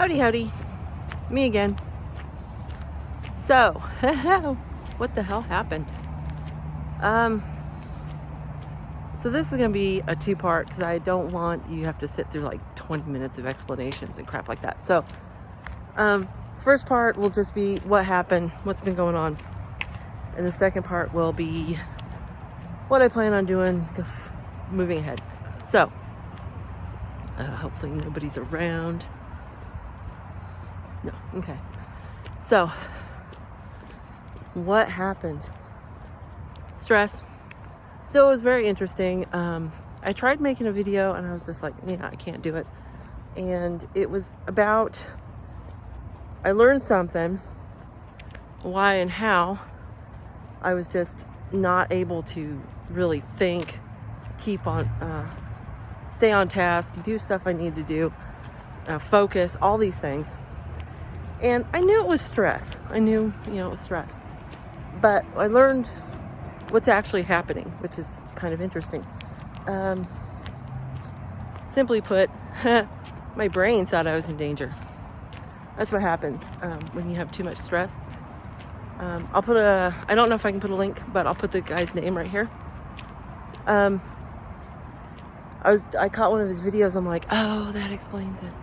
Howdy, howdy. Me again. So, what the hell happened? So this is going to be a two-part because I don't want you have to sit through like 20 minutes of explanations and crap like that. So, first part will just be what happened, what's been going on. And the second part will be what I plan on doing moving ahead. So, hopefully nobody's around. No, okay. So, what happened? Stress. So it was very interesting. I tried making a video and I was just like, yeah, I can't do it. And it was about, I learned something, why and how. I was just not able to really think, keep on, stay on task, do stuff I need to do, focus, all these things. And I knew it was stress. I knew, it was stress. But I learned what's actually happening, which is kind of interesting. Simply put, my brain thought I was in danger. That's what happens when you have too much stress. I don't know if I can put a link, but I'll put the guy's name right here. I caught one of his videos. I'm like, oh, that explains it.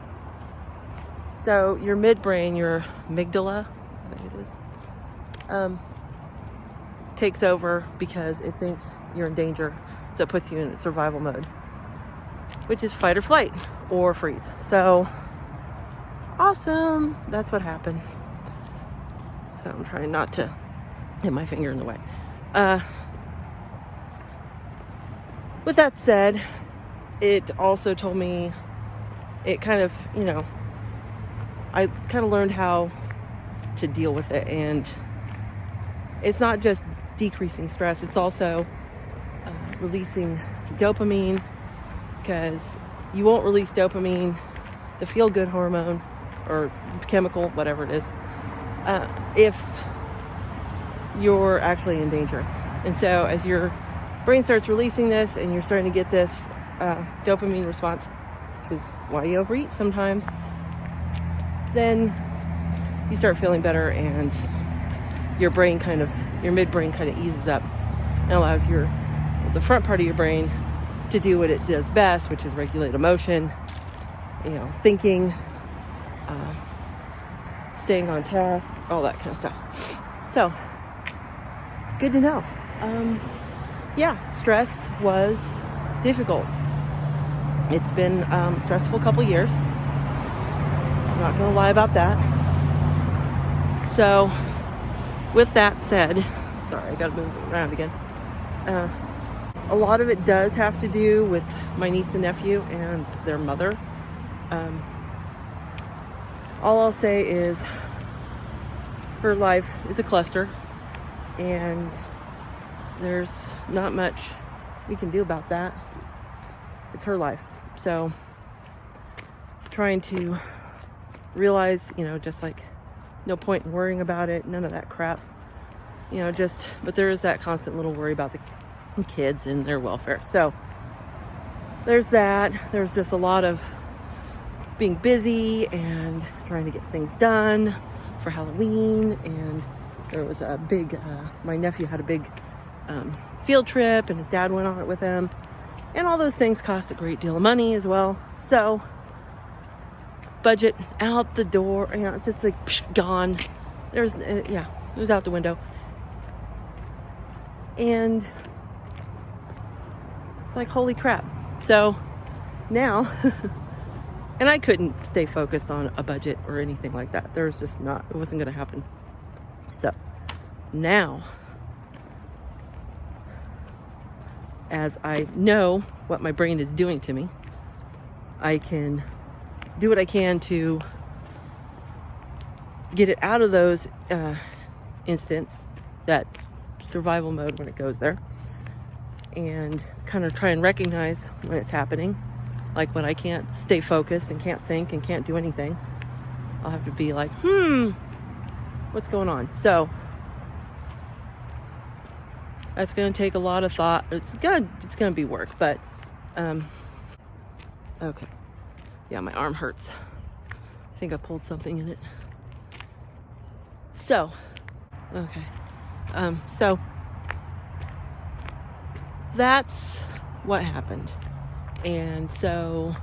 So your midbrain, your amygdala, I think it is, takes over because it thinks you're in danger. So it puts you in survival mode, which is fight or flight or freeze. So awesome. That's what happened. So I'm trying not to hit my finger in the way. With that said, it also told me, it kind of, I kind of learned how to deal with it. And it's not just decreasing stress, it's also releasing dopamine, because you won't release dopamine, the feel-good hormone or chemical, whatever it is, if you're actually in danger. And so as your brain starts releasing this and you're starting to get this dopamine response, because why you overeat sometimes, then you start feeling better and your brain your midbrain kind of eases up and allows the front part of your brain to do what it does best, which is regulate emotion, thinking, staying on task, all that kind of stuff. So, good to know. Stress was difficult. It's been a stressful couple years. I'm not going to lie about that. So, with that said, sorry, I got to move around again. A lot of it does have to do with my niece and nephew and their mother. All I'll say is her life is a cluster and there's not much we can do about that. It's her life. So trying to realize, just like no point in worrying about it, none of that crap. But there is that constant little worry about the kids and their welfare. So there's that. There's just a lot of being busy and trying to get things done for Halloween. And there was a big, my nephew had a big field trip and his dad went on it with him. And all those things cost a great deal of money as well. So budget out the door, just like gone. It was out the window. And it's like, holy crap. So now, and I couldn't stay focused on a budget or anything like that. It wasn't going to happen. So now, as I know what my brain is doing to me, I can do what I can to get it out of those instance, that survival mode when it goes there, and kind of try and recognize when it's happening. Like when I can't stay focused and can't think and can't do anything, I'll have to be like, what's going on? So that's going to take a lot of thought. It's going to be work, but okay. Yeah, my arm hurts. I think I pulled something in it. So, okay. So that's what happened. And so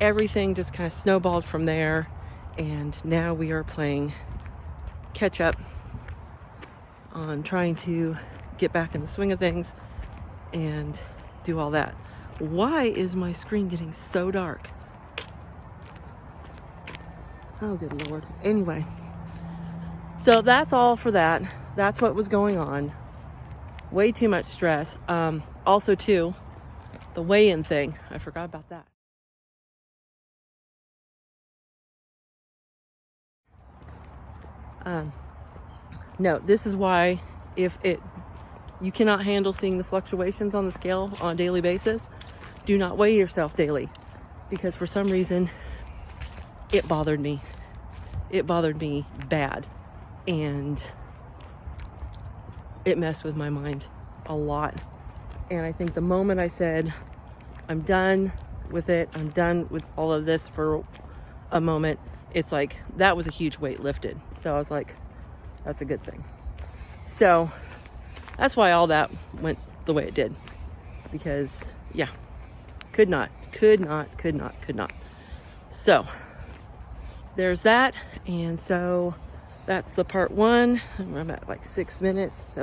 everything just kind of snowballed from there. And now we are playing catch up on trying to get back in the swing of things and do all that. Why is my screen getting so dark? Oh, good Lord. Anyway, so that's all for that. That's what was going on. Way too much stress. Also, too, the weigh-in thing. I forgot about that. No, this is why if you cannot handle seeing the fluctuations on the scale on a daily basis, do not weigh yourself daily, because for some reason it bothered me. It bothered me bad, and it messed with my mind a lot. And I think the moment I said, I'm done with it, I'm done with all of this for a moment, it's like that was a huge weight lifted. So I was like, that's a good thing. So that's why all that went the way it did, because yeah, could not. So there's that. And so that's the part one. I'm at like 7 minutes.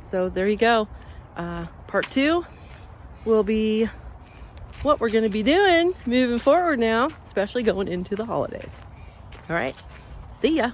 So there you go. Part two will be what we're going to be doing moving forward now, especially going into the holidays. All right. See ya.